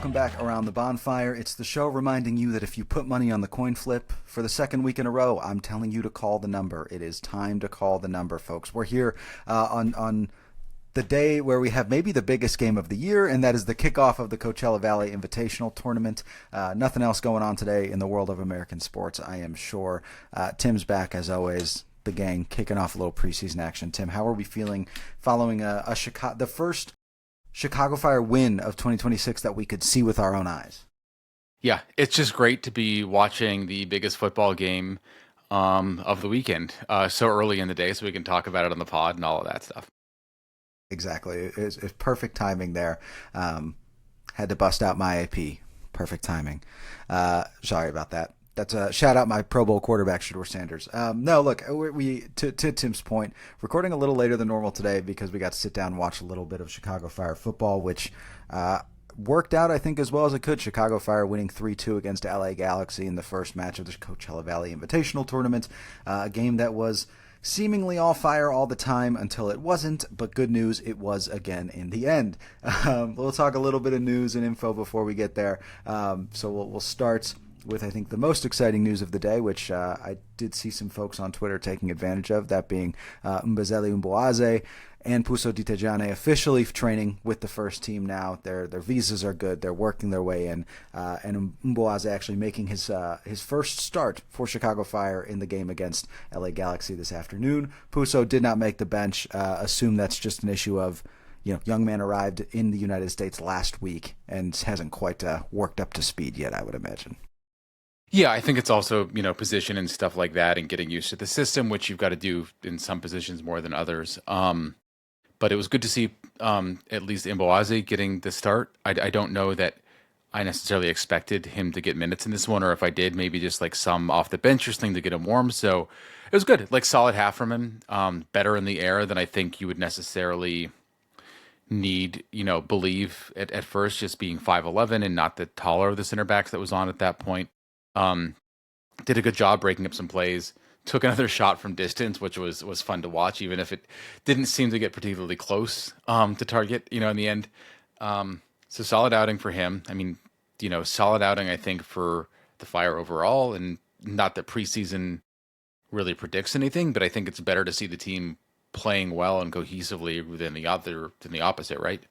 welcome back Around the Bonfire. It's the show reminding you that if you put money on the coin flip for the second week in a row, I'm telling you to call the number. It is time to call the number, folks. We're here on the day where we have maybe the biggest game of the year, and that is the kickoff of the Coachella Valley Invitational Tournament. Nothing else going on today in the world of American sports, I am sure. Tim's back, as always. The gang kicking off a little preseason action. Tim, how are we feeling following the first Chicago Fire win of 2026 that we could see with our own eyes? Yeah, it's just great to be watching the biggest football game of the weekend so early in the day so we can talk about it on the pod and all of that stuff. Exactly. It's perfect timing there. Had to bust out my AP. Perfect timing. Sorry about that. That's a shout out my Pro Bowl quarterback, Shedeur Sanders. No, look, we to Tim's point, recording a little later than normal today because we got to sit down and watch a little bit of Chicago Fire football, which worked out, I think, as well as it could. Chicago Fire winning 3-2 against LA Galaxy in the first match of the Coachella Valley Invitational Tournament, a game that was seemingly all fire all the time until it wasn't, but good news, it was again in the end. We'll talk a little bit of news and info before we get there. So we'll start with, I think, the most exciting news of the day, which I did see some folks on Twitter taking advantage of, that being Mbokazi and Puso Ditejane officially training with the first team now. Their visas are good. They're working their way in. And Mbokazi actually making his first start for Chicago Fire in the game against LA Galaxy this afternoon. Puso did not make the bench. Assume that's just an issue of, young man arrived in the United States last week and hasn't quite worked up to speed yet, I would imagine. Yeah, I think it's also, position and stuff like that and getting used to the system, which you've got to do in some positions more than others. But it was good to see at least Mbokazi getting the start. I don't know that I necessarily expected him to get minutes in this one, or if I did, maybe just like some off the bench or something to get him warm. So it was good, like solid half from him, better in the air than I think you would necessarily need, believe at first, just being 5'11" and not the taller of the center backs that was on at that point. Did a good job breaking up some plays, took another shot from distance, which was fun to watch, even if it didn't seem to get particularly close to target, in the end. So solid outing for him. I mean, solid outing, I think, for the Fire overall, and not that preseason really predicts anything, but I think it's better to see the team playing well and cohesively than the opposite, right?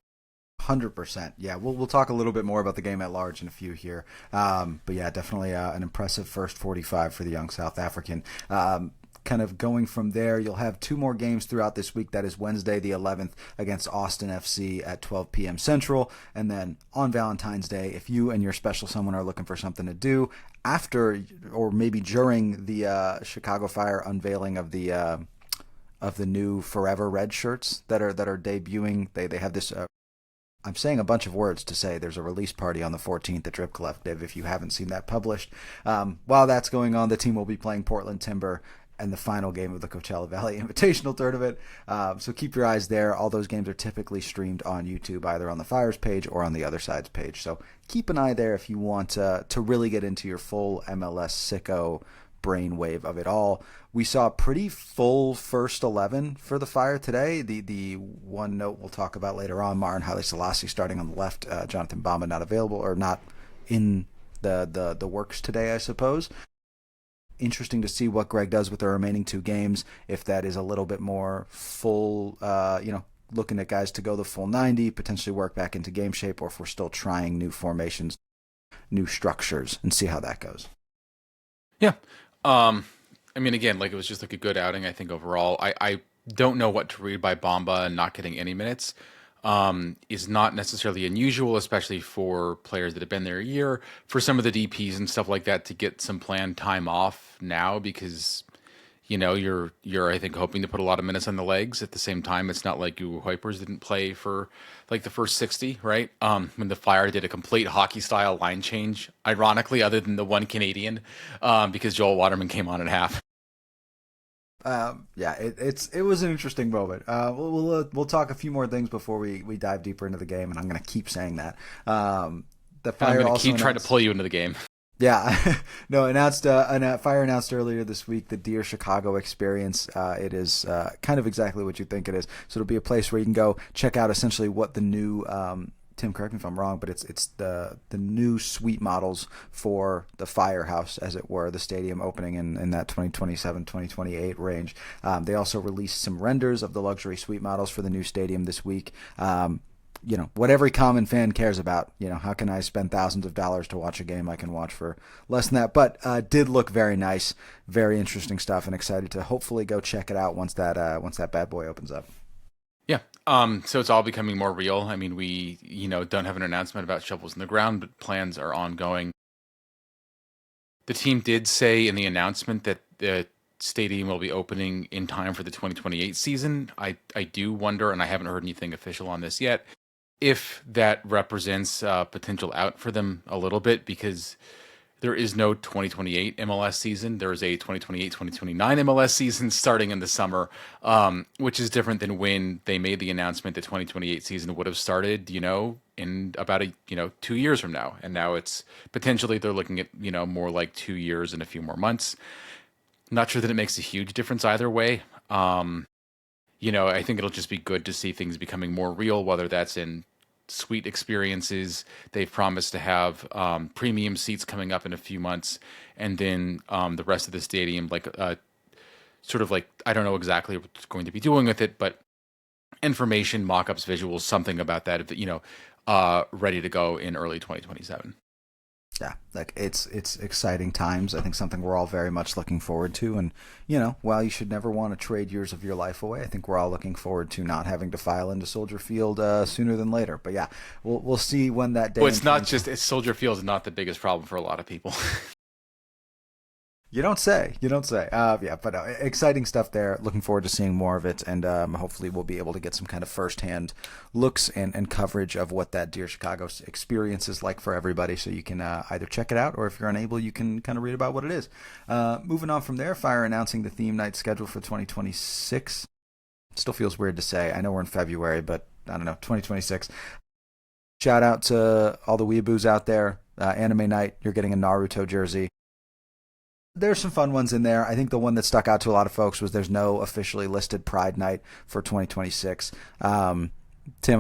100%. Yeah, we'll talk a little bit more about the game at large in a few here. But yeah, definitely an impressive first 45 for the young South African. Kind of going from there, you'll have two more games throughout this week. That is Wednesday the 11th against Austin FC at 12 p.m. Central. And then on Valentine's Day, if you and your special someone are looking for something to do after or maybe during the Chicago Fire unveiling of the new Forever Red shirts that are debuting, they have this... I'm saying a bunch of words to say there's a release party on the 14th at Drip Collective if you haven't seen that published. While that's going on, the team will be playing Portland Timber and the final game of the Coachella Valley Invitational Tournament. So keep your eyes there. All those games are typically streamed on YouTube, either on the Fire's page or on the other side's page. So keep an eye there if you want to really get into your full MLS sicko brainwave of it all. We saw a pretty full first 11 for the Fire today. The one note we'll talk about later on, Marin Haile Selassie starting on the left, Jonathan Bamba not available or not in the works today, I suppose. Interesting to see what Greg does with the remaining two games, if that is a little bit more full, looking at guys to go the full 90, potentially work back into game shape, or if we're still trying new formations, new structures, and see how that goes. Yeah. I mean, again, like it was just like a good outing, I think, overall. I don't know what to read by Bamba and not getting any minutes. Is not necessarily unusual, especially for players that have been there a year. For some of the DPs and stuff like that to get some planned time off now because, you're I think hoping to put a lot of minutes on the legs. At the same time, it's not like you Wipers didn't play for like the first 60, right? When the Fire did a complete hockey style line change, ironically, other than the one Canadian, because Joel Waterman came on at half. It was an interesting moment. We'll talk a few more things before we dive deeper into the game, and I'm going to keep saying that. The Fire I'm going to keep trying to pull you into the game. Yeah, no. Fire announced earlier this week the Dear Chicago experience. It is kind of exactly what you think it is. So it'll be a place where you can go check out essentially what the new Tim, correct me if I'm wrong, but it's the new suite models for the Firehouse, as it were, the stadium opening in that 2027, 2028 range. They also released some renders of the luxury suite models for the new stadium this week. What every common fan cares about. How can I spend thousands of dollars to watch a game I can watch for less than that? But did look very nice, very interesting stuff, and excited to hopefully go check it out once that bad boy opens up. Yeah. So it's all becoming more real. I mean, we, don't have an announcement about shovels in the ground, but plans are ongoing. The team did say in the announcement that the stadium will be opening in time for the 2028 season. I do wonder, and I haven't heard anything official on this yet, if that represents potential out for them a little bit, because there is no 2028 MLS season. There is a 2028-2029 MLS season starting in the summer, which is different than when they made the announcement the 2028 season would have started, in about 2 years from now. And now it's potentially they're looking at, more like 2 years and a few more months. Not sure that it makes a huge difference either way. I think it'll just be good to see things becoming more real, whether that's in suite experiences. They've promised to have premium seats coming up in a few months, and then the rest of the stadium, sort of like, I don't know exactly what it's going to be doing with it, but information, mock-ups, visuals, something about that, ready to go in early 2027. Yeah, it's exciting times. I think something we're all very much looking forward to. And, while you should never want to trade years of your life away, I think we're all looking forward to not having to file into Soldier Field sooner than later. But yeah, we'll see when that day. Well, Soldier Field is not the biggest problem for a lot of people. You don't say. But exciting stuff there. Looking forward to seeing more of it, and hopefully we'll be able to get some kind of firsthand looks and coverage of what that Dear Chicago experience is like for everybody, so you can either check it out, or if you're unable, you can kind of read about what it is. Moving on from there, Fire announcing the theme night schedule for 2026. Still feels weird to say. I know we're in February, but I don't know, 2026. Shout out to all the weeaboos out there. Anime night, you're getting a Naruto jersey. There's some fun ones in there. I think the one that stuck out to a lot of folks was there's no officially listed Pride Night for 2026. Tim,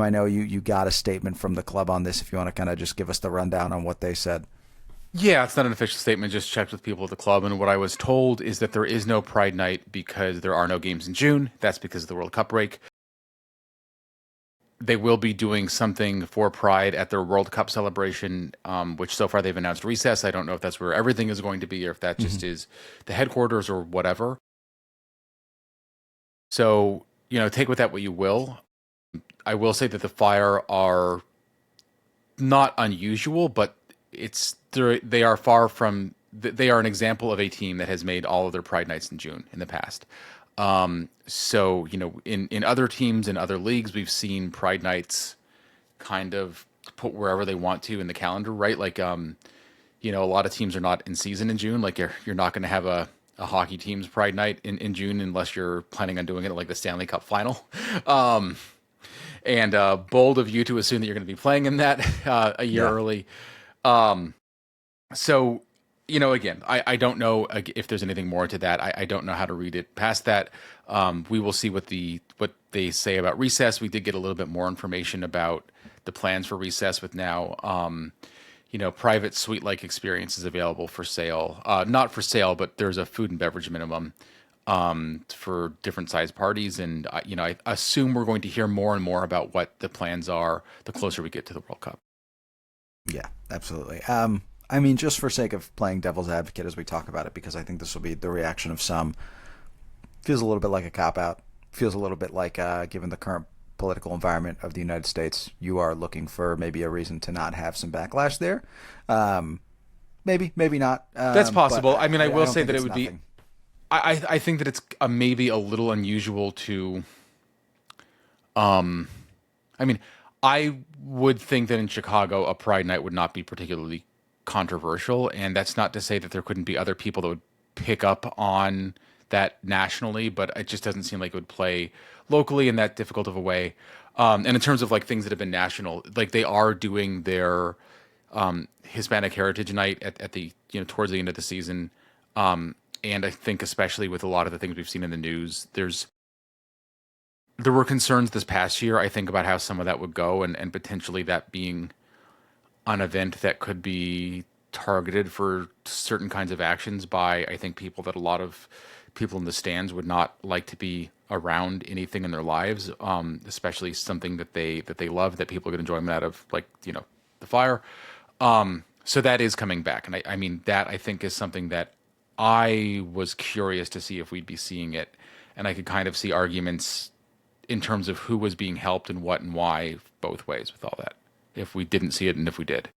I know you got a statement from the club on this, if you want to kind of just give us the rundown on what they said. Yeah, it's not an official statement, just checked with people at the club, and what I was told is that there is no Pride Night because there are no games in June. That's because of the World Cup break. They will be doing something for Pride at their World Cup celebration, which so far they've announced recess. I don't know if that's where everything is going to be, or if that just is the headquarters or whatever. So, take with that what you will. I will say that the Fire are not unusual, but they are far from. They are an example of a team that has made all of their Pride nights in June in the past. So, in other teams and other leagues, we've seen Pride nights kind of put wherever they want to in the calendar, right? Like, a lot of teams are not in season in June. Like you're not going to have a hockey team's Pride night in June unless you're planning on doing it like the Stanley Cup final. And bold of you to assume that you're going to be playing in that a year early. So, again, I don't know if there's anything more to that. I don't know how to read it past that. We will see what they say about recess. We did get a little bit more information about the plans for recess with now, private suite-like experiences available for sale. Not for sale, but there's a food and beverage minimum for different size parties. And, I assume we're going to hear more and more about what the plans are the closer we get to the World Cup. Yeah, absolutely. Just for sake of playing devil's advocate as we talk about it, because I think this will be the reaction of some, feels a little bit like a cop-out. Feels a little bit like, given the current political environment of the United States, you are looking for maybe a reason to not have some backlash there. Maybe not. That's possible. I will say that it would nothing. be... I think that it's maybe a little unusual to... I would think that in Chicago, a Pride night would not be particularly controversial, and that's not to say that there couldn't be other people that would pick up on that nationally, but it just doesn't seem like it would play locally in that difficult of a way. And in terms of like things that have been national, like they are doing their Hispanic Heritage Night at the towards the end of the season, and I think especially with a lot of the things we've seen in the news, there's there were concerns this past year, I think, about how some of that would go, and potentially that being an event that could be targeted for certain kinds of actions by, I think, people that a lot of people in the stands would not like to be around anything in their lives, especially something that they love, that people get enjoyment out of, like, the fire. So that is coming back, and I mean, that I think is something that I was curious to see if we'd be seeing it, and I could kind of see arguments in terms of who was being helped and what and why both ways with all that, if we didn't see it and if we did.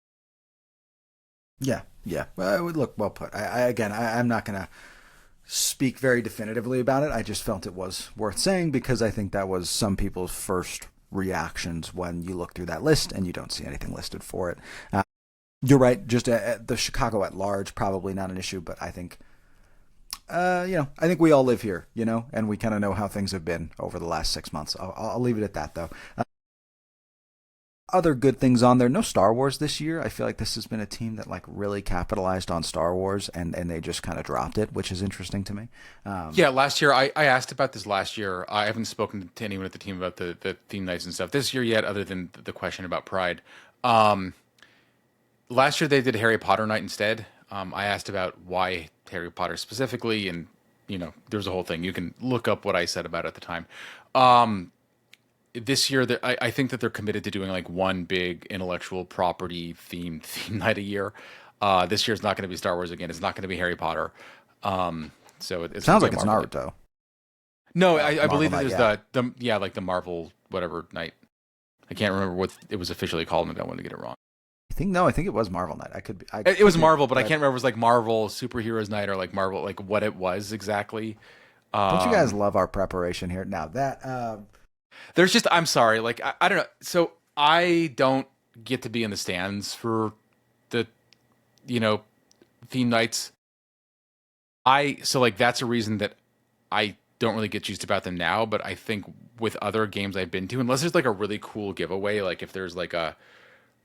Yeah, yeah. Well, it would look well put. I'm not going to speak very definitively about it. I just felt it was worth saying because I think that was some people's first reactions when you look through that list and you don't see anything listed for it. You're right. Just the Chicago at large, probably not an issue, but I think, I think we all live here, and we kind of know how things have been over the last 6 months. I'll leave it at that, though. Other good things on there. No Star Wars this year. I feel like this has been a team that really capitalized on Star Wars and they just kind of dropped it, which is interesting to me. Yeah, last year I asked about this last year. I haven't spoken to anyone at the team about the theme nights and stuff this year yet, other than the question about Pride. Last year they did Harry Potter night instead. I asked about why Harry Potter specifically, and there's a whole thing. You can look up what I said about it at the time. This year, I think that they're committed to doing one big intellectual property theme night a year. This year's not going to be Star Wars again. It's not going to be Harry Potter. So it sounds like it's Naruto. No, I believe that there's the Marvel whatever night. I can't remember what it was officially called, and I don't want to get it wrong. I think it was Marvel night. It was Marvel, but I can't remember if it was Marvel Superheroes night or Marvel, what it was exactly. Don't you guys love our preparation here? Now that there's just, I'm sorry, I don't know. So I don't get to be in the stands for the theme nights. That's a reason that I don't really get juiced about them now. But I think with other games I've been to, unless there's a really cool giveaway, if there's a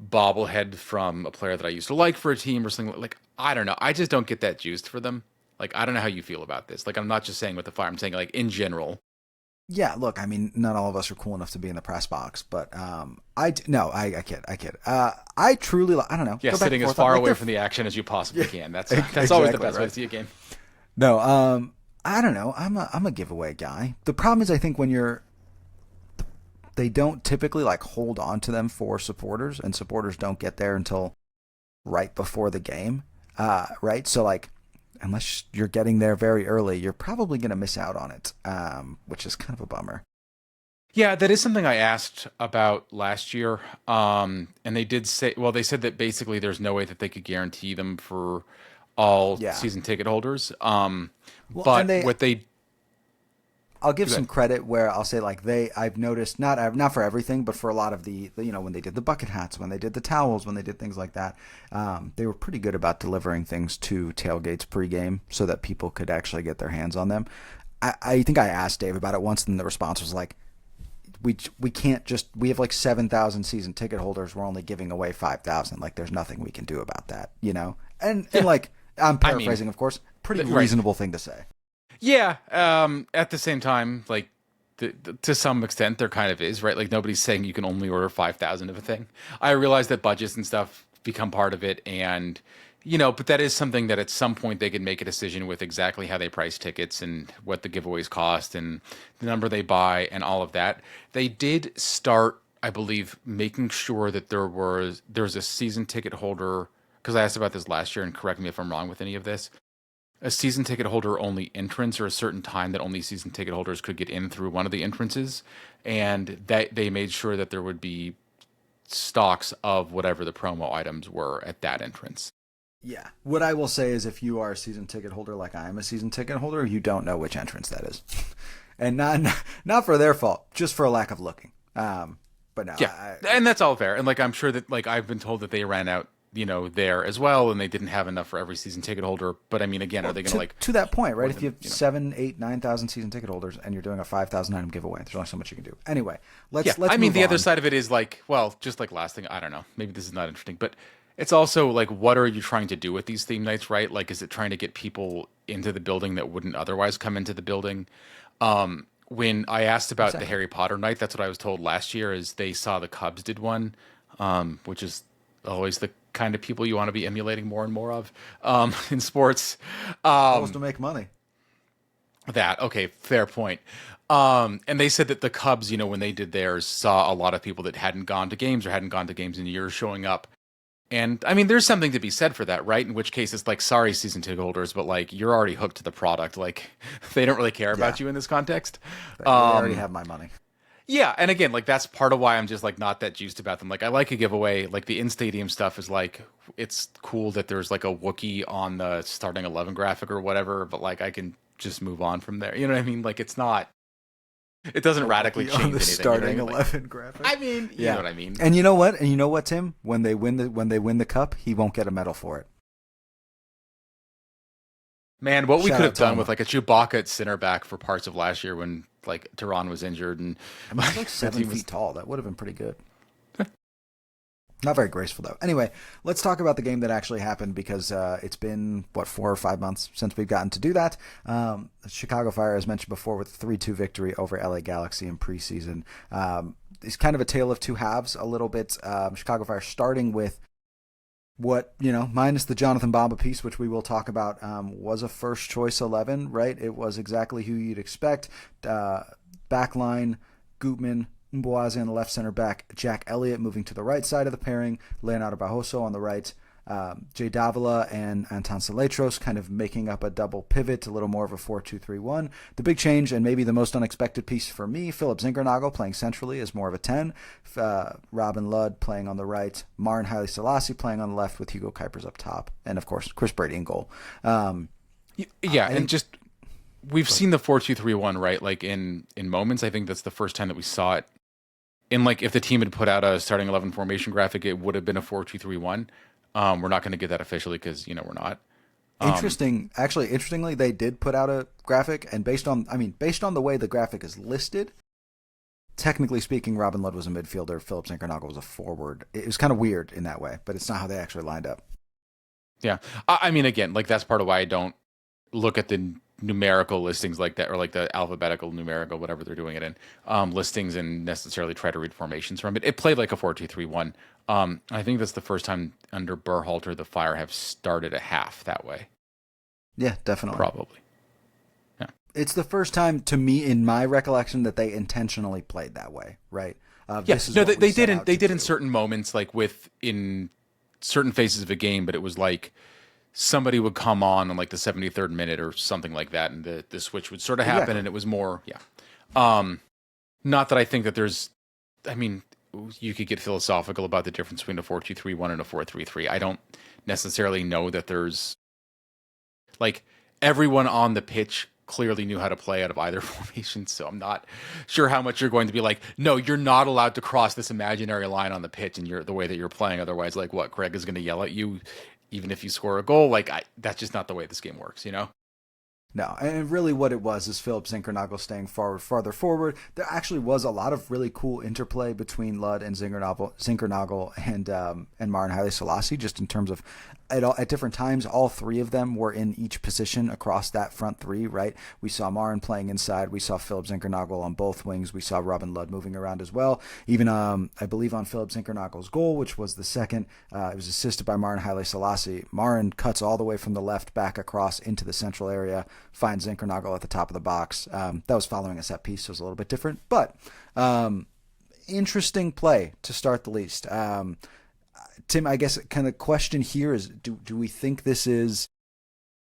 bobblehead from a player that I used to like for a team or something, I don't know. I just don't get that juiced for them. I don't know how you feel about this. I'm not just saying with the fire. I'm saying in general. Yeah, look, I mean, not all of us are cool enough to be in the press box, but I kid. I truly, I don't know. Yeah, sitting as far away from the action as you possibly can. That's exactly, always the best way to see a game. No, I don't know. I'm a giveaway guy. The problem is, I think they don't typically hold on to them for supporters, and supporters don't get there until right before the game, right? So unless you're getting there very early, you're probably going to miss out on it, which is kind of a bummer. Yeah, that is something I asked about last year. And they did say, they said that basically there's no way that they could guarantee them for all season ticket holders. I'll give some credit where I'll say I've noticed not for everything, but for a lot of the when they did the bucket hats, when they did the towels, when they did things like that, they were pretty good about delivering things to tailgates pregame so that people could actually get their hands on them. I think I asked Dave about it once, and the response was we can't just, we have 7,000 season ticket holders, we're only giving away 5,000. There's nothing we can do about that, and I'm paraphrasing, of course, pretty reasonable thing to say. Yeah. At the same time, to some extent, there kind of is, right? Nobody's saying you can only order 5,000 of a thing. I realize that budgets and stuff become part of it, and but that is something that at some point they can make a decision with exactly how they price tickets and what the giveaways cost and the number they buy and all of that. They did start, I believe, making sure that there's a season ticket holder, because I asked about this last year, and correct me if I'm wrong with any of this. A season ticket holder only entrance, or a certain time that only season ticket holders could get in through one of the entrances, and that they made sure that there would be stocks of whatever the promo items were at that entrance. Yeah. What I will say is, if you are a season ticket holder like I am a season ticket holder, you don't know which entrance that is. And not for their fault, just for a lack of looking. But no. Yeah, and that's all fair. And I'm sure that I've been told that they ran out there as well, and they didn't have enough for every season ticket holder. But I mean, again, are they going to that point, right? If you have 7, 8, 9,000 season ticket holders and you're doing a 5,000 item giveaway, there's only so much you can do. Anyway, let's I mean, the on. other side of it is just last thing, I don't know, maybe this is not interesting, but it's also what are you trying to do with these theme nights, right? Is it trying to get people into the building that wouldn't otherwise come into the building? when I asked about the Exactly. Harry Potter night, that's what I was told last year. Is they saw the Cubs did one, which is always the kind of people you want to be emulating more and more of in sports. Goals to Um, make money. that okay, fair point. And they said that the Cubs, when they did theirs, saw a lot of people that hadn't gone to games or hadn't gone to games in years showing up. And I mean, there's something to be said for that, right? In which case, it's like, sorry, season ticket holders, but like, you're already hooked to the product. Like, they don't really care Yeah, about you in this context. they already Um, have my money. yeah, and again, like that's part of why I'm just like not that juiced about them. Like, I like a giveaway. Like the in-stadium stuff is like, it's cool that there's like a Wookiee on the starting 11 graphic or whatever, but like I can just move on from there. You know what I mean? Like, it doesn't radically On change the anything. starting You know what I mean? 11 graphic. I mean, you Yeah. know what I mean. And you know what? And you know what, Tim? When they win the cup, he won't get a medal for it. Man, what we Shout could out have to done Homa. with like a Chewbacca at center back for parts of last year when like Tehran was injured and I mean, he's like the 7 team was feet tall. That would have been pretty good. Not very graceful, though. Anyway, let's talk about the game that actually happened because it's been, 4 or 5 months since we've gotten to do that. Chicago Fire, as mentioned before, with a 3-2 victory over LA Galaxy in preseason. It's kind of a tale of two halves a little bit. Chicago Fire starting with what, minus the Jonathan Bamba piece, which we will talk about, was a first choice 11, right? It was exactly who you'd expect. Backline, Gutman, Mbokazi on the left center back, Jack Elliott moving to the right side of the pairing, Leonardo Barroso on the right, Jay Davila and Anton Saletros kind of making up a double pivot, a little more of a 4-2-3-1. The big change, and maybe the most unexpected piece for me, Philip Zinkernagel playing centrally as more of a 10, Robin Ludd playing on the right, Marin Haile Selassie playing on the left with Hugo Kuipers up top, and of course, Chris Brady in goal. yeah, I and think, just we've seen the 4-2-3-1, right? Like in moments, I think that's the first time that we saw it. And like if the team had put out a starting 11 formation graphic, it would have been a 4-2-3-1. We're not going to get that officially because we're not. Interestingly, they did put out a graphic, and based on the way the graphic is listed, technically speaking, Robin Ludd was a midfielder, Philip Zinkernagel was a forward. It was kind of weird in that way, but it's not how they actually lined up. Yeah, I mean, again, like that's part of why I don't look at the numerical listings like that, or like the alphabetical numerical, whatever they're doing it in, listings, and necessarily try to read formations from it. It played like a 4-2-3-1. I think that's the first time under Berhalter the Fire have started a half that way. Yeah, definitely. Probably. Yeah. It's the first time, to me, in my recollection, that they intentionally played that way, right? Yes, no, they did. They did in certain moments, like in certain phases of a game, but it was like somebody would come on like the 73rd minute or something like that, and the switch would sort of happen, Exactly. and it was more, yeah. Not that I think that there's, I mean, you could get philosophical about the difference between a 4-2-3-1 and a 4-3-3. I don't necessarily know that there's, like, everyone on the pitch clearly knew how to play out of either formation, so I'm not sure how much you're going to be like, no, you're not allowed to cross this imaginary line on the pitch, and you're the way that you're playing. Otherwise, like, what, Greg is going to yell at you even if you score a goal? Like, that's just not the way this game works, No, and really what it was is Philip Zinkernagel staying farther forward. There actually was a lot of really cool interplay between Ludd and Zinkernagel and Marin Haile Selassie, just in terms of at different times, all three of them were in each position across that front three, right? We saw Marin playing inside. We saw Philip Zinkernagel on both wings. We saw Robin Ludd moving around as well. Even, I believe, on Philip Zinkernagel's goal, which was the second, it was assisted by Marin Haile Selassie. Marin cuts all the way from the left back across into the central area, finds Zinkernagel at the top of the box. That was following a set piece, so it was a little bit different. But interesting play to start the least. Tim, I guess kind of question here is, do we think this is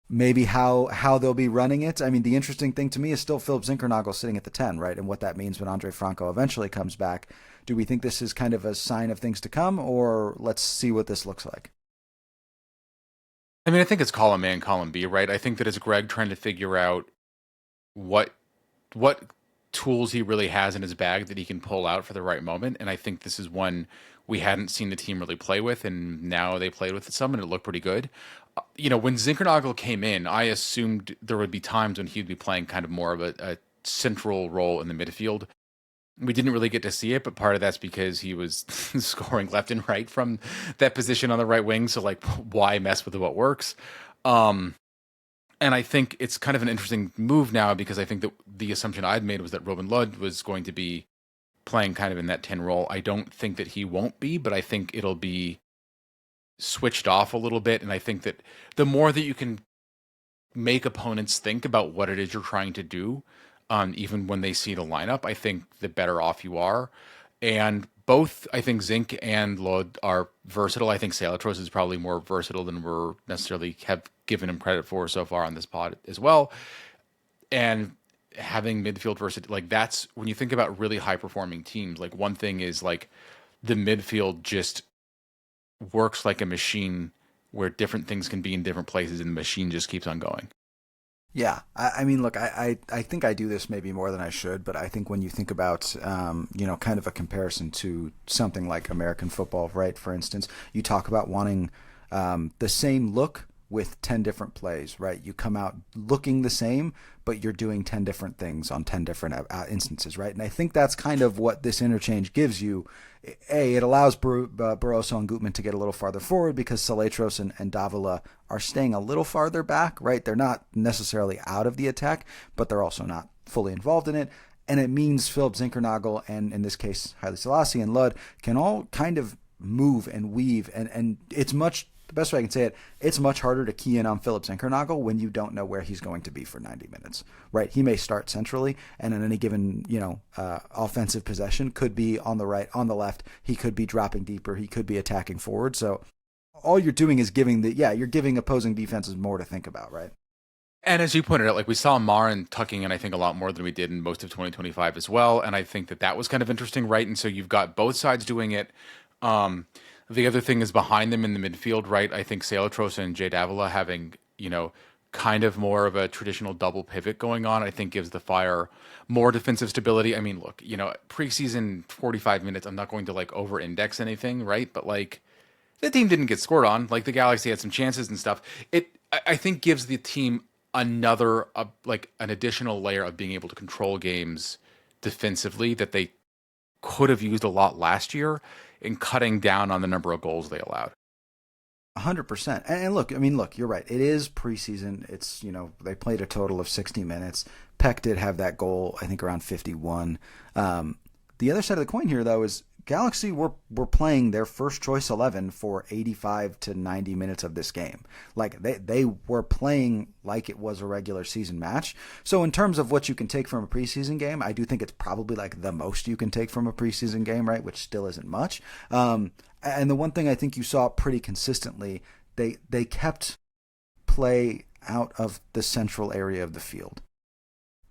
maybe how they'll be running it? I mean, the interesting thing to me is still Philip Zinkernagel sitting at the 10, right? And what that means when Andre Franco eventually comes back. Do we think this is kind of a sign of things to come, or let's see what this looks like? I mean, I think it's column A and column B, right? I think that it's Greg trying to figure out what tools he really has in his bag that he can pull out for the right moment. And I think this is one we hadn't seen the team really play with, and now they played with some, and it looked pretty good. When Zinkernagel came in, I assumed there would be times when he'd be playing kind of more of a central role in the midfield. We didn't really get to see it, but part of that's because he was scoring left and right from that position on the right wing. So, like, why mess with what works? And I think it's kind of an interesting move now because I think that the assumption I'd made was that Robin Lod was going to be playing kind of in that 10 role. I don't think that he won't be, but I think it'll be switched off a little bit. And I think that the more that you can make opponents think about what it is you're trying to do, even when they see the lineup, I think the better off you are. And both, I think Zinc and Lod are versatile. I think Salatros is probably more versatile than we're necessarily have given him credit for so far on this pod as well. And having midfield versatility, like that's when you think about really high performing teams, like one thing is like the midfield just works like a machine where different things can be in different places and the machine just keeps on going. Yeah, I mean, look, I think I do this maybe more than I should, but I think when you think about, kind of a comparison to something like American football, right? For instance, you talk about wanting the same look with 10 different plays, right? You come out looking the same, but you're doing 10 different things on 10 different instances, right? And I think that's kind of what this interchange gives you. It allows Barroso and Gutman to get a little farther forward because Salatros and Davila are staying a little farther back, right? They're not necessarily out of the attack, but they're also not fully involved in it. And it means Philip Zinkernagel and, in this case, Haile Selassie and Lud can all kind of move and weave. And it's much, the best way I can say it, it's much harder to key in on Philip Zinkernagel when you don't know where he's going to be for 90 minutes, right? He may start centrally, and in any given, offensive possession could be on the right, on the left. He could be dropping deeper. He could be attacking forward. So all you're doing is you're giving opposing defenses more to think about, right? And as you pointed out, like we saw Marin tucking in, I think, a lot more than we did in most of 2025 as well. And I think that was kind of interesting, right? And so you've got both sides doing it. The other thing is behind them in the midfield, right? I think Salatros and Jay Davila having, kind of more of a traditional double pivot going on, I think gives the Fire more defensive stability. I mean, look, preseason 45 minutes, I'm not going to like over index anything, right? But like the team didn't get scored on. Like the Galaxy had some chances and stuff. I think gives the team another, an additional layer of being able to control games defensively that they could have used a lot last year in cutting down on the number of goals they allowed. 100%. And look, you're right. It is preseason. It's, they played a total of 60 minutes. Peck did have that goal, I think, around 51. The other side of the coin here, though, is Galaxy were playing their first choice 11 for 85 to 90 minutes of this game. Like they were playing like it was a regular season match. So in terms of what you can take from a preseason game, I do think it's probably like the most you can take from a preseason game, right? Which still isn't much. And the one thing I think you saw pretty consistently, they kept play out of the central area of the field.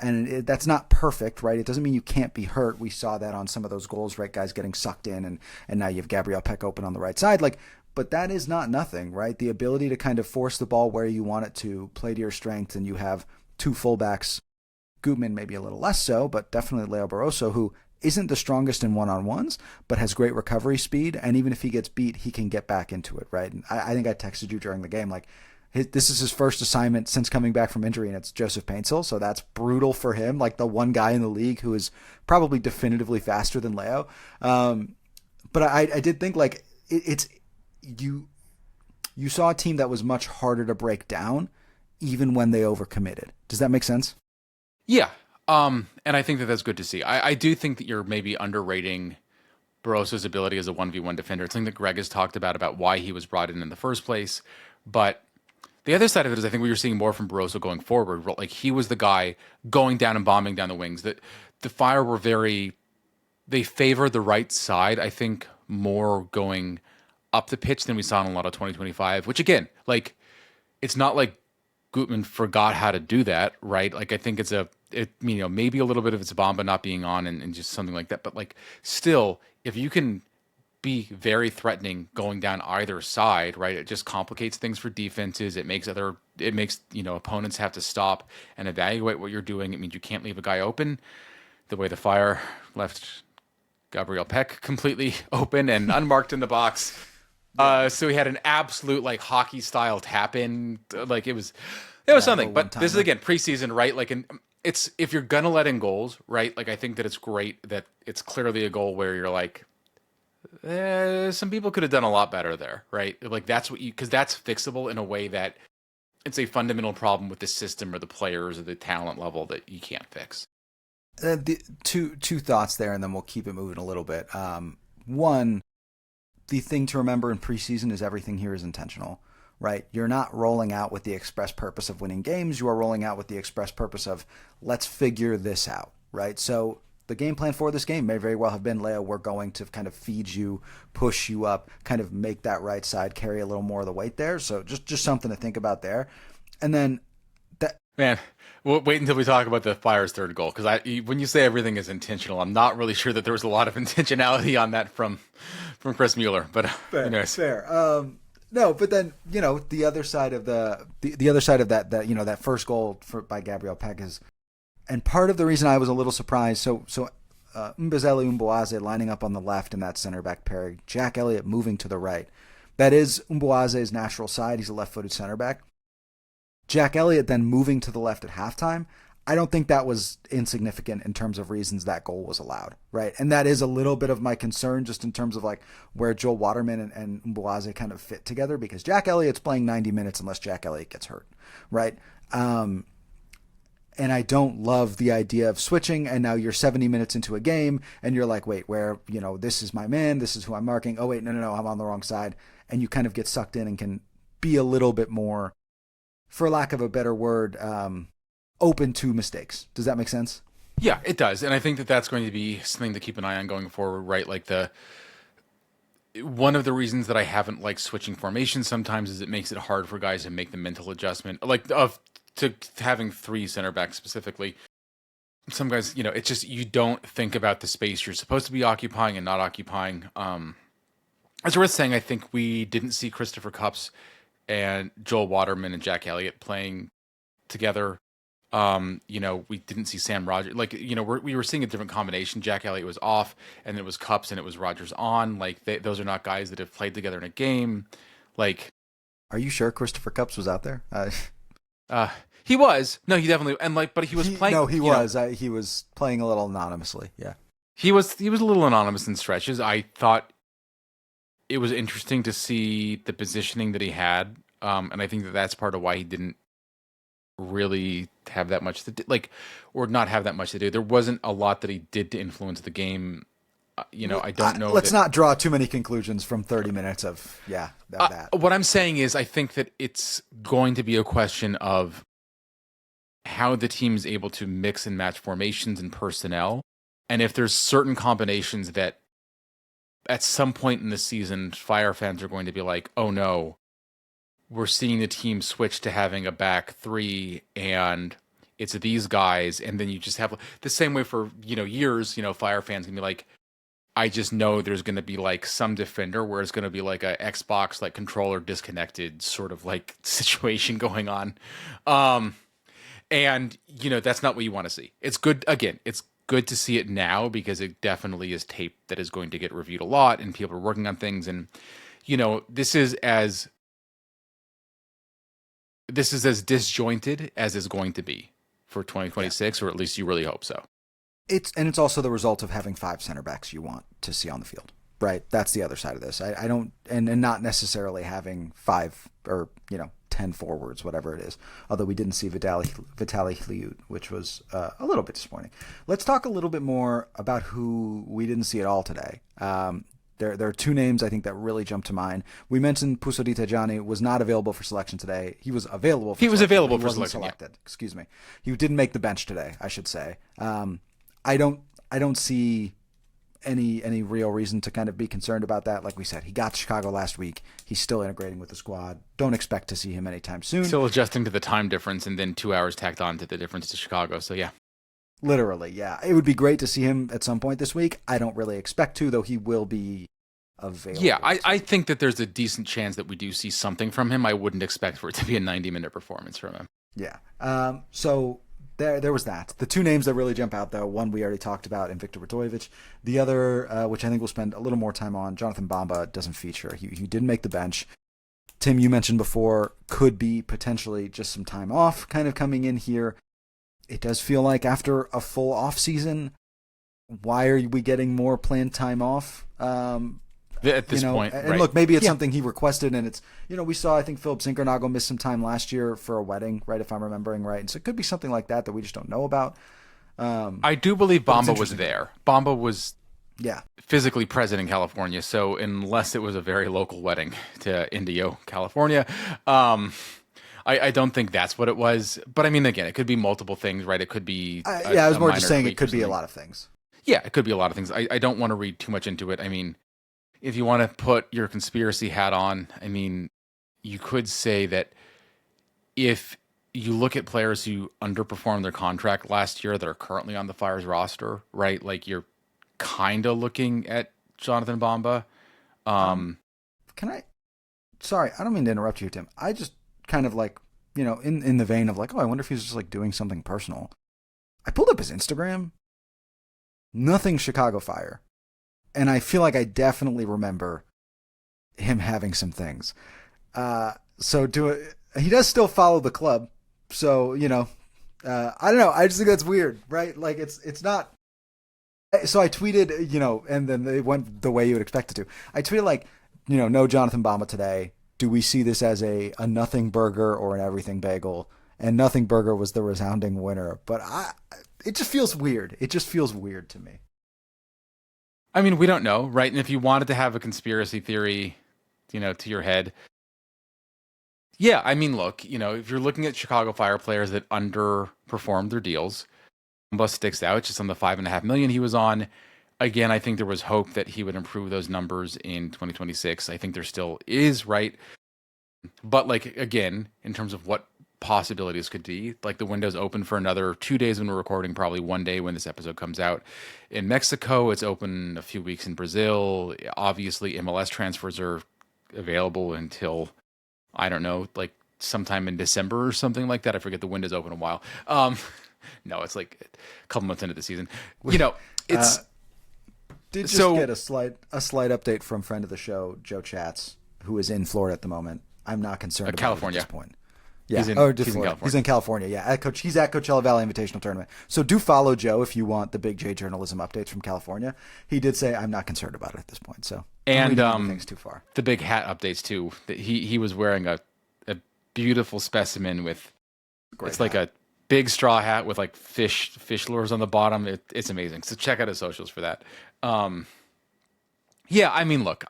And that's not perfect, right? It doesn't mean you can't be hurt. We saw that on some of those goals, right? Guys getting sucked in, and now you have Gabriel Peck open on the right side. But that is not nothing, right? The ability to kind of force the ball where you want it to, play to your strength, and you have two fullbacks, Gutman maybe a little less so, but definitely Leo Barroso, who isn't the strongest in one-on-ones, but has great recovery speed. And even if he gets beat, he can get back into it, right? And I think I texted you during the game, this is his first assignment since coming back from injury, and it's Joseph Paintsil, so that's brutal for him, like the one guy in the league who is probably definitively faster than Leo. But I did think, you saw a team that was much harder to break down, even when they overcommitted. Does that make sense? Yeah, and I think that's good to see. I do think that you're maybe underrating Barroso's ability as a 1v1 defender. It's something that Greg has talked about why he was brought in the first place, but the other side of it is I think we were seeing more from Barroso going forward. Like he was the guy going down and bombing down the wings. That the Fire were they favored the right side, I think, more going up the pitch than we saw in a lot of 2025, which again, like it's not like Gutman forgot how to do that, right? Like I think maybe a little bit of it's Bamba not being on and just something like that. But like still, if you can be very threatening going down either side, right? It just complicates things for defenses. It makes opponents have to stop and evaluate what you're doing. It means you can't leave a guy open. The way the Fire left Gabriel Peck completely open and unmarked in the box. So he had an absolute hockey style tap in. Like it was something. But this is again preseason, right? It's if you're gonna let in goals, right? Like I think that it's great that it's clearly a goal where you're like, some people could have done a lot better there, right? Like that's because that's fixable in a way that it's a fundamental problem with the system or the players or the talent level that you can't fix. The two thoughts there, and then we'll keep it moving a little bit. One, the thing to remember in preseason is everything here is intentional, right? You're not rolling out with the express purpose of winning games. You are rolling out with the express purpose of let's figure this out, right? So the game plan for this game may very well have been, Leo, we're going to kind of feed you, push you up, kind of make that right side carry a little more of the weight there. So just something to think about there. And then Man, we'll wait until we talk about the Fire's third goal, because when you say everything is intentional, I'm not really sure that there was a lot of intentionality on that from Chris Mueller. But anyways. Fair. No, but then the other side of the other side of that that first goal by Gabriel Peck is, and part of the reason I was a little surprised. So Mbokazi lining up on the left in that center back pairing, Jack Elliott moving to the right. That is Mbokazi's natural side. He's a left-footed center back. Jack Elliott then moving to the left at halftime, I don't think that was insignificant in terms of reasons that goal was allowed, right? And that is a little bit of my concern just in terms of like where Joel Waterman and Mbokazi kind of fit together, because Jack Elliott's playing 90 minutes unless Jack Elliott gets hurt, right? And I don't love the idea of switching, and now you're 70 minutes into a game, and you're like, wait, where, this is my man, this is who I'm marking. Oh, wait, no, I'm on the wrong side. And you kind of get sucked in and can be a little bit more, for lack of a better word, open to mistakes. Does that make sense? Yeah, it does. And I think that that's going to be something to keep an eye on going forward, right? Like one of the reasons that I haven't liked switching formations sometimes is it makes it hard for guys to make the mental adjustment, to having three center backs specifically. Some guys, it's just, you don't think about the space you're supposed to be occupying and not occupying. It's worth saying, I think we didn't see Christopher Kups and Joel Waterman and Jack Elliott playing together. We didn't see Sam Rogers. We were seeing a different combination. Jack Elliott was off, and it was Kups and it was Rogers on. Those are not guys that have played together in a game. Are you sure Christopher Kups was out there? He was. No, he definitely, but he was playing. No, he was. He was playing a little anonymously. Yeah, he was a little anonymous in stretches. I thought it was interesting to see the positioning that he had, and I think that that's part of why he didn't really have that much to do, or not have that much to do. There wasn't a lot that he did to influence the game. I don't know. Let's not draw too many conclusions from 30 minutes of that. What I'm saying is, I think that it's going to be a question of how the team is able to mix and match formations and personnel, and if there's certain combinations that at some point in the season, Fire fans are going to be like, oh no, we're seeing the team switch to having a back three and it's these guys. And then you just have the same way for, years, Fire fans can be like, I just know there's going to be some defender where it's going to be a Xbox, controller disconnected sort of situation going on. And that's not what you want to see. It's good. Again, it's good to see it now because it definitely is tape that is going to get reviewed a lot and people are working on things. And, this is as disjointed as is going to be for 2026, or at least you really hope so. It's also the result of having 5 center backs you want to see on the field, right? That's the other side of this. I don't, and not necessarily having 5 or, 10 forwards, whatever it is. Although we didn't see Vitaly Hliut, which was a little bit disappointing. Let's talk a little bit more about who we didn't see at all today. There are 2 names I think that really jump to mind. We mentioned Pusodi Tejani was not available for selection today. He was available for selection. Selected. Yeah. Excuse me. He didn't make the bench today, I should say. I don't see any real reason to kind of be concerned about that. Like we said, he got to Chicago last week. He's still integrating with the squad. Don't expect to see him anytime soon. Still adjusting to the time difference and then 2 hours tacked on to the difference to Chicago. So yeah. Literally, yeah. It would be great to see him at some point this week. I don't really expect to, though he will be available. Yeah, I think that there's a decent chance that we do see something from him. I wouldn't expect for it to be a 90-minute performance from him. Yeah. So there was that. The 2 names that really jump out, though, one we already talked about in Viktor Bertojevic. The other, which I think we'll spend a little more time on, Jonathan Bamba doesn't feature. He didn't make the bench. Tim, you mentioned before, could be potentially just some time off kind of coming in here. It does feel like after a full off season, why are we getting more planned time off? At this point, and right. look, maybe it's something he requested, and it's, we saw, I think, Philip Zinkernagle miss some time last year for a wedding, right, if I'm remembering right, and so it could be something like that we just don't know about. I do believe Bamba was there. Bamba was physically present in California, so unless it was a very local wedding to Indio, California, I don't think that's what it was. But I mean, again, it could be multiple things, right? It could be I was more just saying it could be a lot of things. Yeah, it could be a lot of things. I don't want to read too much into it. I mean, if you want to put your conspiracy hat on, I mean, you could say that if you look at players who underperformed their contract last year that are currently on the Fire's roster, right? Like you're kind of looking at Jonathan Bamba. Sorry, I don't mean to interrupt you, Tim. I just kind of like, in the vein of like, I wonder if he's just like doing something personal. I pulled up his Instagram. Nothing Chicago Fire. And I feel like I definitely remember him having some things. He does still follow the club. So, I don't know. I just think that's weird, right? Like it's not. So I tweeted, and then it went the way you would expect it to. I tweeted like, no Jonathan Bamba today. Do we see this as a nothing burger or an everything bagel? And nothing burger was the resounding winner. But it just feels weird. It just feels weird to me. I mean, we don't know, right? And if you wanted to have a conspiracy theory, to your head, yeah, I mean, look, if you're looking at Chicago Fire players that underperformed their deals, Bamba sticks out just on the $5.5 million he was on. Again, I think there was hope that he would improve those numbers in 2026. I think there still is, right? But like, again, in terms of what possibilities could be, like the window's open for another 2 days when we're recording, probably 1 day when this episode comes out. In Mexico, it's open a few weeks in Brazil. Obviously, MLS transfers are available until, I don't know, like sometime in December or something like that. I forget, the window's open a while. No, it's like a couple months into the season. It's... Did just get a slight update from friend of the show, Joe Chatz, who is in Florida at the moment. I'm not concerned about California. It at this point. Yeah, he's in California. He's in California. Yeah, he's at Coachella Valley Invitational Tournament. So do follow Joe if you want the Big J journalism updates from California. He did say I'm not concerned about it at this point. So and things too far. The big hat updates too. He was wearing a beautiful specimen with like a big straw hat with like fish lures on the bottom. It's amazing. So check out his socials for that. Yeah, I mean, look,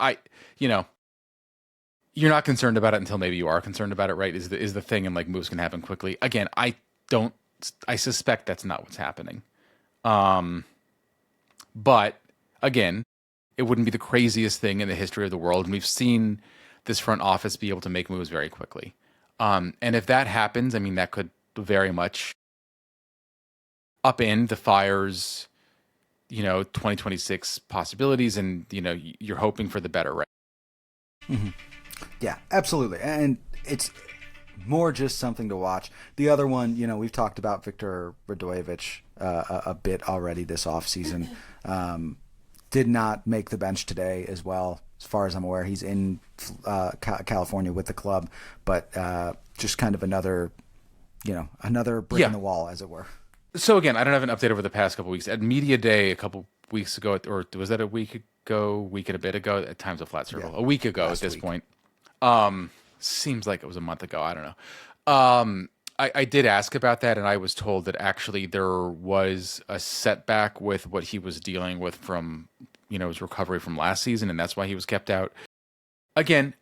you're not concerned about it until maybe you are concerned about it, right? Is the thing, and like moves can happen quickly. Again, I suspect that's not what's happening. But again, it wouldn't be the craziest thing in the history of the world. And we've seen this front office be able to make moves very quickly. And if that happens, I mean, that could very much upend the Fire's, 2026 possibilities. And, you're hoping for the better, right? Mm-hmm. Yeah, absolutely. And it's more just something to watch. The other one, we've talked about Viktor Radojevic a bit already this offseason. Did not make the bench today as well. As far as I'm aware, he's in California with the club, but just kind of another brick in the wall, as it were. So again, I don't have an update over the past couple of weeks. At Media Day a couple weeks ago, or was that a week and a bit ago? At times a flat circle. A week ago at this point. Seems like it was a month ago. I don't know. I did ask about that, and I was told that actually there was a setback with what he was dealing with from, his recovery from last season, and that's why he was kept out. Again,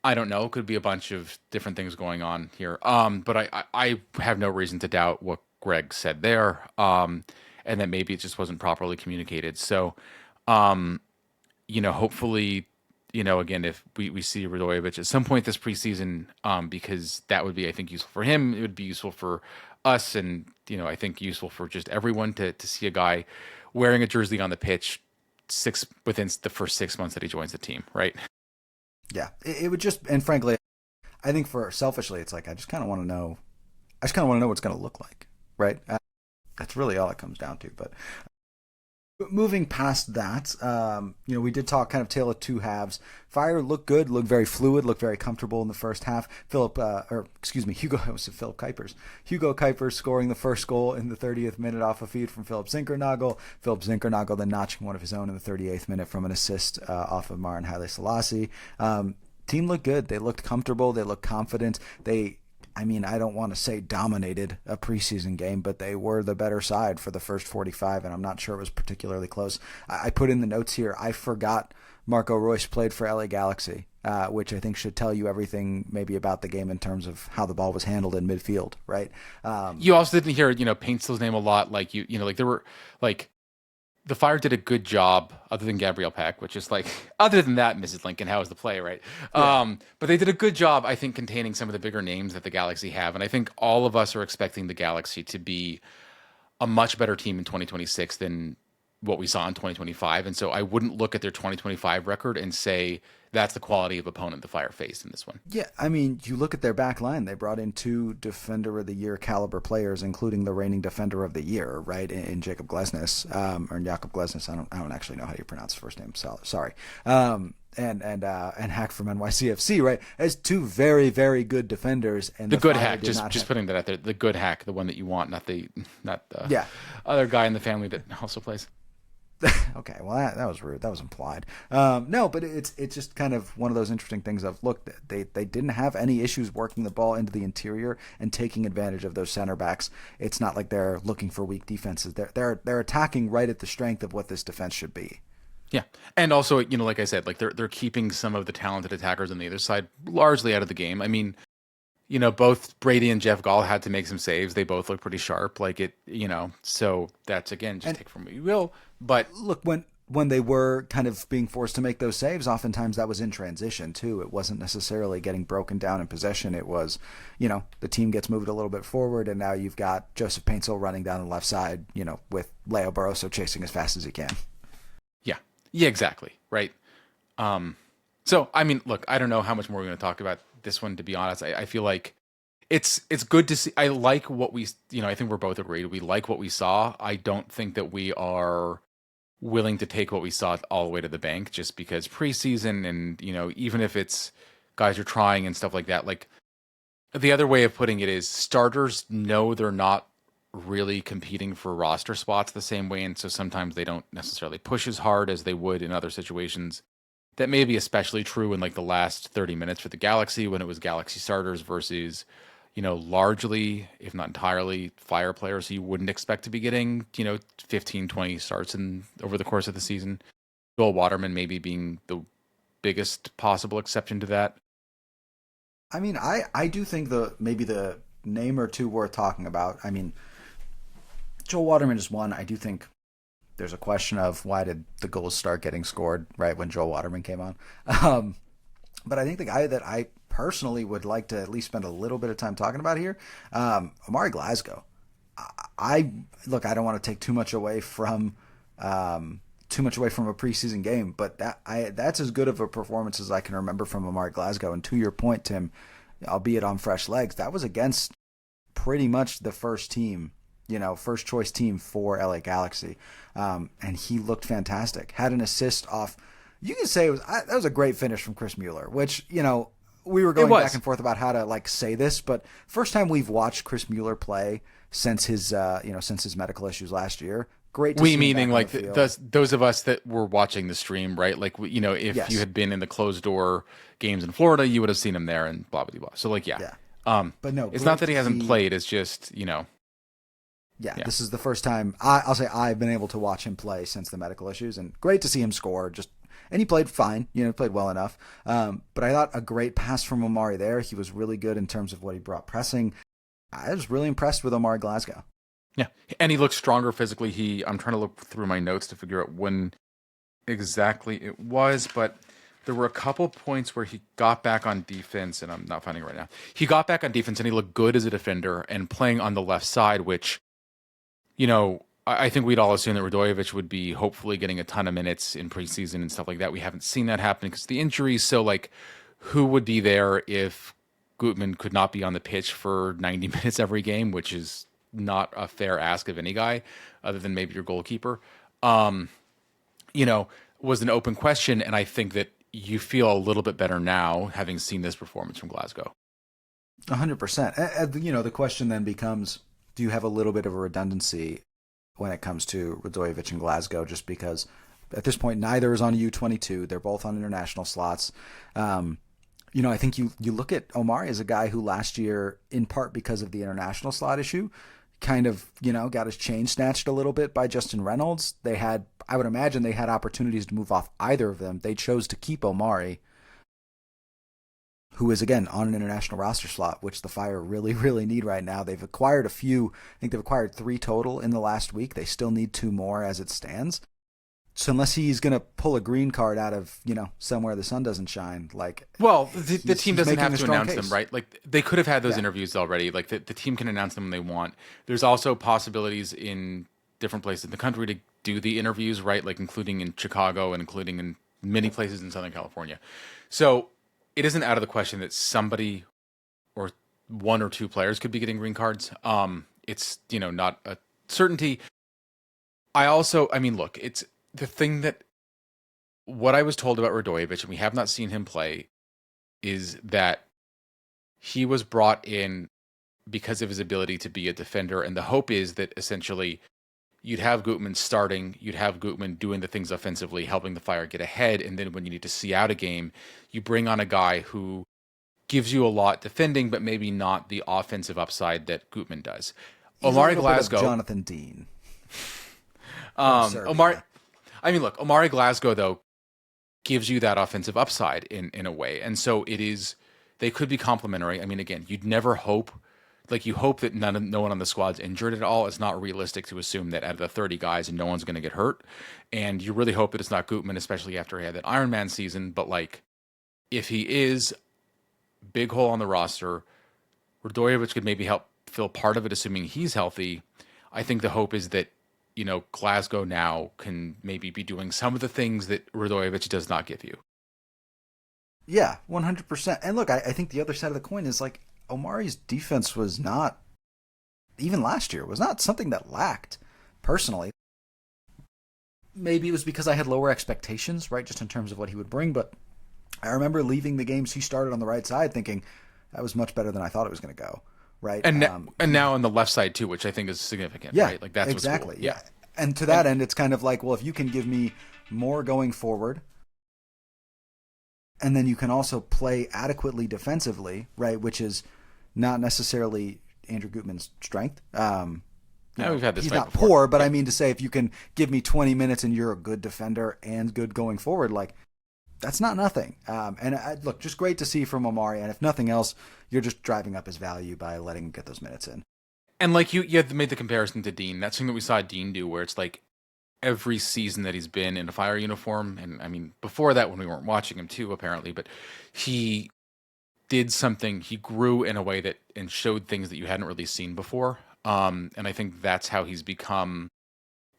I don't know. Could be a bunch of different things going on here. But I have no reason to doubt what Greg said there, and that maybe it just wasn't properly communicated. So, hopefully, again, if we see Radojevic at some point this preseason, because that would be, I think, useful for him. It would be useful for us, and I think useful for just everyone to see a guy wearing a jersey on the pitch within the first 6 months that he joins the team, right? Yeah, it would just, and frankly, I think selfishly, it's like I just kind of want to know what it's going to look like, right? That's really all it comes down to. But Moving past that, we did talk kind of tale of two halves. Fire looked good, looked very fluid, looked very comfortable in the first half. Hugo, I was Philip Kuipers. Hugo Kuipers scoring the first goal in the 30th minute off a feed from Philip Zinkernagel. Philip Zinkernagel then notching one of his own in the 38th minute from an assist off of Marin Haile Selassie. Team looked good. They looked comfortable. They looked confident. I don't want to say dominated a preseason game, but they were the better side for the first 45, and I'm not sure it was particularly close. I put in the notes here, I forgot Marco Reus played for LA Galaxy, which I think should tell you everything maybe about the game in terms of how the ball was handled in midfield, right? You also didn't hear, Paintsill's name a lot. Like, there were, like, the Fire did a good job, other than Gabriel Peck, which is like, other than that, Mrs. Lincoln, how was the play, right? Yeah. But they did a good job, I think, containing some of the bigger names that the Galaxy have. And I think all of us are expecting the Galaxy to be a much better team in 2026 than what we saw in 2025. And so I wouldn't look at their 2025 record and say that's the quality of opponent the Fire faced in this one. Yeah, you look at their back line. They brought in two Defender of the Year caliber players, including the reigning Defender of the Year, right, in Jacob Glesnes, or Jakob Glesnes. I don't actually know how you pronounce his first name. Sorry. And Hack from NYCFC, right, as two very, very good defenders. And the good Hack, just putting that out there, the good Hack, the one that you want, not the other guy in the family that also plays. Okay, well that was rude. That was implied. No, but it's just kind of one of those interesting things of, look, they didn't have any issues working the ball into the interior and taking advantage of those center backs. It's not like they're looking for weak defenses. They're attacking right at the strength of what this defense should be. Yeah, and also, like I said, like they're keeping some of the talented attackers on the other side largely out of the game. I mean, both Brady and Jeff Gall had to make some saves. They both look pretty sharp. Like it, so that's, again, just take from what you will. But look, when they were kind of being forced to make those saves, oftentimes that was in transition too. It wasn't necessarily getting broken down in possession. It was, the team gets moved a little bit forward, and now you've got Joseph Paintsill running down the left side, with Leo Barroso chasing as fast as he can. Yeah, exactly. Right. So, I mean, look, I don't know how much more we're going to talk about this one, to be honest. I feel like it's good to see. I like what we, I think we're both agreed. We like what we saw. I don't think that we are willing to take what we saw all the way to the bank, just because preseason and, even if it's guys are trying and stuff like that, like the other way of putting it is starters know they're not really competing for roster spots the same way. And so sometimes they don't necessarily push as hard as they would in other situations. That may be especially true in like the last 30 minutes for the Galaxy, when it was Galaxy starters versus, largely, if not entirely, Fire players who you wouldn't expect to be getting, 15, 20 starts over the course of the season. Joel Waterman maybe being the biggest possible exception to that. I mean, I do think maybe the name or two worth talking about. I mean, Joel Waterman is one. I do think there's a question of why did the goals start getting scored right when Joel Waterman came on. But I think the guy that I personally would like to at least spend a little bit of time talking about here, Omari Glasgow. I don't want to take too much away from a preseason game, but that's as good of a performance as I can remember from Omari Glasgow. And to your point, Tim, albeit on fresh legs, that was against pretty much the first team, first choice team for LA Galaxy. And he looked fantastic. Had an assist off, you can say that was a great finish from Chris Mueller, which, we were going back and forth about how to say this, but first time we've watched Chris Mueller play since his medical issues last year. Great to see him meaning like those of us that were watching the stream, right? Like, if yes. you had been in the closed door games in Florida, you would have seen him there and blah, blah, blah. So yeah. But no, it's not that he hasn't played. It's just, Yeah, this is the first time I'll say I've been able to watch him play since the medical issues, and great to see him score. And he played fine, played well enough. But I thought a great pass from Omari there. He was really good in terms of what he brought pressing. I was really impressed with Omari Glasgow. Yeah, and he looks stronger physically. I'm trying to look through my notes to figure out when exactly it was, but there were a couple points where he got back on defense, and I'm not finding it right now. He got back on defense, and he looked good as a defender and playing on the left side, which, I think we'd all assume that Radojevic would be hopefully getting a ton of minutes in preseason and stuff like that. We haven't seen that happen because of the injuries. So, who would be there if Gutman could not be on the pitch for 90 minutes every game, which is not a fair ask of any guy other than maybe your goalkeeper. um, you know, was an open question. And I think that you feel a little bit better now having seen this performance from Glasgow. 100%. The question then becomes, do you have a little bit of a redundancy when it comes to Radojevic and Glasgow, just because at this point neither is on U22. They're both on international slots. I think you look at Omari as a guy who last year, in part because of the international slot issue, kind of, got his chain snatched a little bit by Justin Reynolds. I would imagine they had opportunities to move off either of them. They chose to keep Omari, who is, again, on an international roster slot, which the Fire really, really need right now. They've acquired a few. I think they've acquired 3 total in the last week. They still need 2 more as it stands. So unless he's going to pull a green card out of, somewhere the sun doesn't shine, the team doesn't have to announce case. them, right? Like, they could have had those interviews already. Like, the team can announce them when they want. There's also possibilities in different places in the country to do the interviews, right? Like, including in Chicago and including in many places in Southern California. So it isn't out of the question that somebody or 1 or 2 players could be getting green cards. It's, not a certainty. Look, it's the thing that what I was told about Radojevic, and we have not seen him play, is that he was brought in because of his ability to be a defender. And the hope is that essentially you'd have Gutman starting, you'd have Gutman doing the things offensively, helping the Fire get ahead. And then when you need to see out a game, you bring on a guy who gives you a lot defending, but maybe not the offensive upside that Gutman does. He's Omari Glasgow. Jonathan Dean. Omari Glasgow, though, gives you that offensive upside in a way. And so they could be complementary. I mean, again, you'd never hope, you hope that no one on the squad's injured at all. It's not realistic to assume that out of the 30 guys, no one's going to get hurt. And you really hope that it's not Gutman, especially after he had that Ironman season. But, if he is, big hole on the roster, Radojevic could maybe help fill part of it, assuming he's healthy. I think the hope is that, Glasgow now can maybe be doing some of the things that Radojevic does not give you. Yeah, 100%. And look, I think the other side of the coin is Omari's defense was not, even last year, was not something that lacked, personally. Maybe it was because I had lower expectations, right, just in terms of what he would bring, but I remember leaving the games he started on the right side thinking that was much better than I thought it was going to go. Right. And now on the left side too, which I think is significant. Yeah, right? That's exactly. What's cool. Yeah. And to that end, it's kind of well, if you can give me more going forward, and then you can also play adequately defensively, right, which is not necessarily Andrew Gutman's strength. We've had this. He's not before. poor, but I mean to say, if you can give me 20 minutes and you're a good defender and good going forward, that's not nothing. Look, just great to see from Omari. And if nothing else, you're just driving up his value by letting him get those minutes in. And you had made the comparison to Dean. That's something that we saw Dean do, where it's every season that he's been in a Fire uniform, and I mean before that when we weren't watching him too, apparently, but he did something. He grew in a way and showed things that you hadn't really seen before. And I think that's how he's become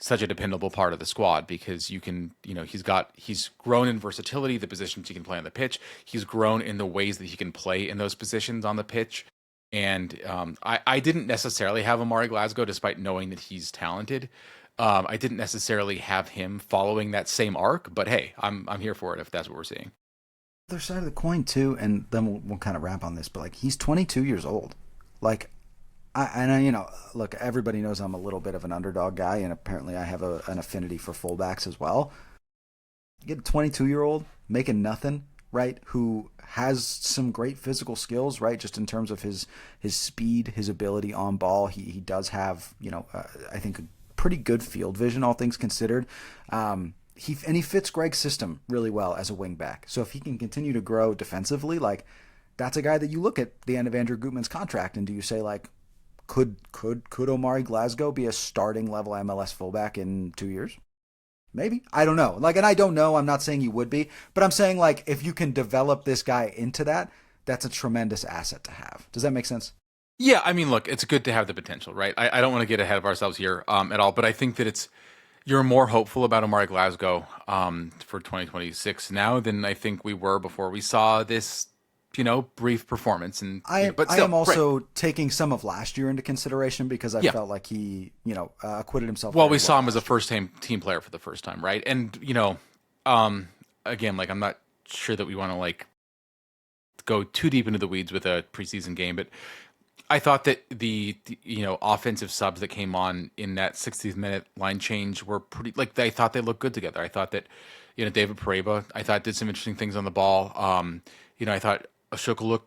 such a dependable part of the squad, because you can, he's grown in versatility, the positions he can play on the pitch. He's grown in the ways that he can play in those positions on the pitch. And I didn't necessarily have Omari Glasgow, despite knowing that he's talented. I didn't necessarily have him following that same arc, but hey, I'm here for it if that's what we're seeing. Other side of the coin too, and then we'll kind of wrap on this, but he's 22 years old. Look, everybody knows I'm a little bit of an underdog guy, and apparently I have an affinity for fullbacks as well. You get a 22-year-old making nothing, right, who has some great physical skills, right, just in terms of his speed, his ability on ball. He does have, I think, a pretty good field vision, all things considered. He fits Greg's system really well as a wingback. So if he can continue to grow defensively, that's a guy that you look at the end of Andrew Gutman's contract and do you say, could Omari Glasgow be a starting level MLS fullback in 2 years? Maybe. I don't know. And I don't know. I'm not saying you would be, but I'm saying if you can develop this guy into that, that's a tremendous asset to have. Does that make sense? Yeah. I mean, look, it's good to have the potential, right? I don't want to get ahead of ourselves here at all, but I think that you're more hopeful about Omari Glasgow for 2026 now than I think we were before we saw this brief performance, and I am also taking some of last year into consideration because I felt like he, acquitted himself. Well, we saw him as a first-time team player for the first time, right? And again, like I'm not sure that we want to like go too deep into the weeds with a preseason game, but I thought that the offensive subs that came on in that 60th minute line change were pretty, like, I thought they looked good together. I thought that David Pareba, I thought, did some interesting things on the ball. I thought Ashoka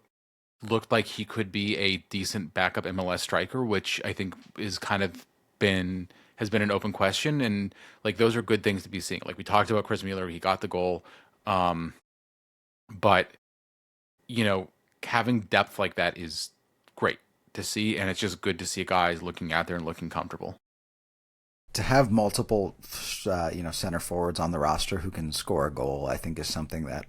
looked like he could be a decent backup MLS striker, which I think is has been an open question, and like those are good things to be seeing. Like we talked about Chris Mueller, he got the goal, but having depth like that is great to see, and it's just good to see guys looking out there and looking comfortable. To have multiple, center forwards on the roster who can score a goal, I think is something that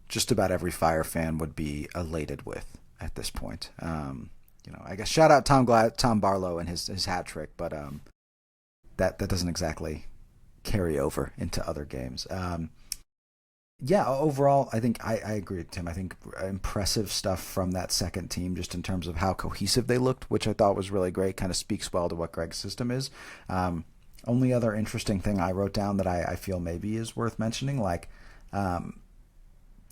just about every Fire fan would be elated with at this point. I guess shout out Tom Barlow and his hat trick, but that doesn't exactly carry over into other games. Overall, I think I agree with Tim. I think impressive stuff from that second team, just in terms of how cohesive they looked, which I thought was really great. Kind of speaks well to what Greg's system is. Only other interesting thing I wrote down that I feel maybe is worth mentioning,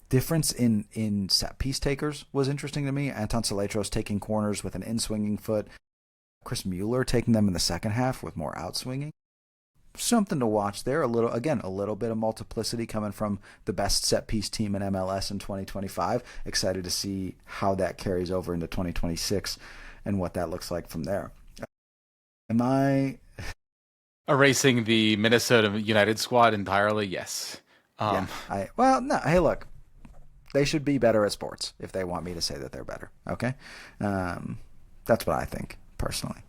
difference in set piece takers was interesting to me. Anton Saletros taking corners with an in-swinging foot. Chris Mueller taking them in the second half with more out-swinging. Something to watch there. A little bit of multiplicity coming from the best set piece team in MLS in 2025. Excited to see how that carries over into 2026 and what that looks like from there. Am I erasing the Minnesota United squad entirely? Yes. No. Hey, look, they should be better at sports if they want me to say that they're better. Okay, that's what I think personally.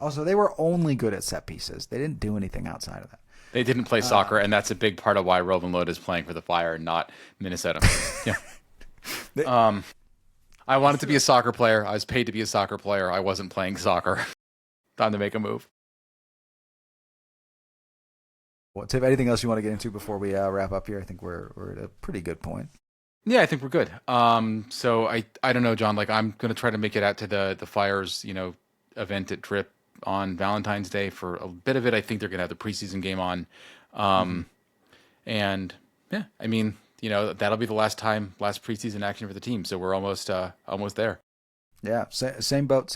Also, they were only good at set pieces. They didn't do anything outside of that. They didn't play soccer, and that's a big part of why Rovan Lode is playing for the Fire, not Minnesota. Yeah. I wanted to be a soccer player. I was paid to be a soccer player. I wasn't playing soccer. Time to make a move. Well, Tim, anything else you want to get into before we wrap up here? I think we're at a pretty good point. Yeah, I think we're good. So I don't know, John. Like I'm going to try to make it out to the Fire's event at Drip on Valentine's Day for a bit of it. I think they're going to have the preseason game on. And yeah, I mean, that'll be the last preseason action for the team. So we're almost there. Yeah. Same boat.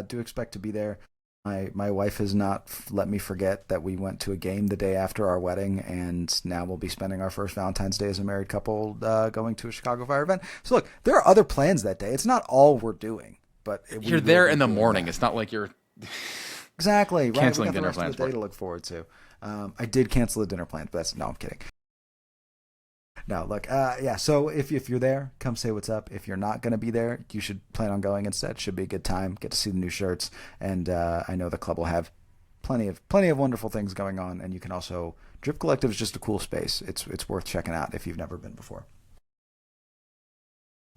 Do expect to be there. My wife has not let me forget that we went to a game the day after our wedding, and now we'll be spending our first Valentine's Day as a married couple going to a Chicago Fire event. So look, there are other plans that day. It's not all we're doing. But you're there in the morning. It's not like you're exactly right. Canceling we got the dinner rest plans of the day to look forward to. I did cancel the dinner plans, but I'm kidding. No, look, So if you're there, come say what's up. If you're not going to be there, you should plan on going instead. Should be a good time. Get to see the new shirts, and I know the club will have plenty of wonderful things going on. And you can also Drip Collective is just a cool space. It's worth checking out if you've never been before.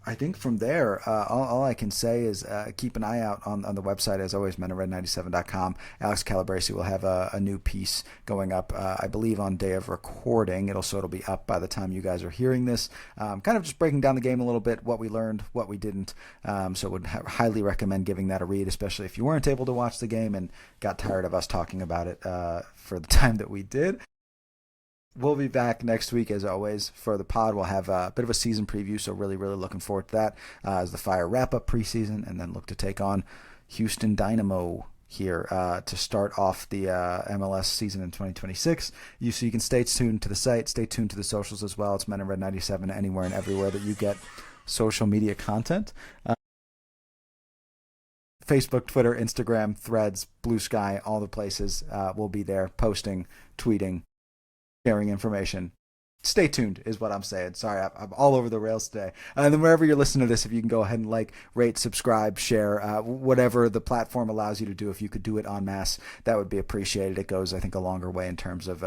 I think from there, all I can say is keep an eye out on the website, as always, menofred97.com. Alex Calabresi will have a new piece going up, I believe, on day of recording. It'll be up by the time you guys are hearing this. Kind of just breaking down the game a little bit, what we learned, what we didn't. So would highly recommend giving that a read, especially if you weren't able to watch the game and got tired of us talking about it for the time that we did. We'll be back next week, as always, for the pod. We'll have a bit of a season preview, so really, really looking forward to that as the Fire wrap up preseason and then look to take on Houston Dynamo here to start off the MLS season in 2026. You can stay tuned to the site, stay tuned to the socials as well. It's Men in Red 97 anywhere and everywhere that you get social media content. Facebook, Twitter, Instagram, Threads, Blue Sky, all the places. We'll be there posting, tweeting, sharing information. Stay tuned is what I'm saying. Sorry, I'm all over the rails today. And then wherever you're listening to this, if you can go ahead and like, rate, subscribe, share, whatever the platform allows you to do. If you could do it en masse, that would be appreciated. It goes, I think, a longer way in terms of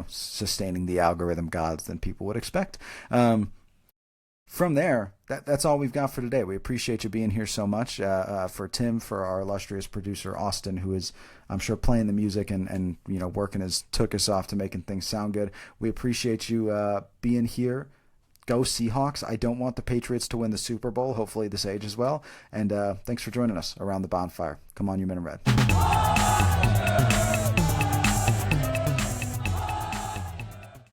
sustaining the algorithm gods than people would expect. From there, that's all we've got for today. We appreciate you being here so much. For Tim, for our illustrious producer, Austin, who is, I'm sure, playing the music and working his tookus off to making things sound good. We appreciate you being here. go Seahawks. I don't want the Patriots to win the Super Bowl. Hopefully this ages well. And thanks for joining us around the bonfire. Come on, you men in red.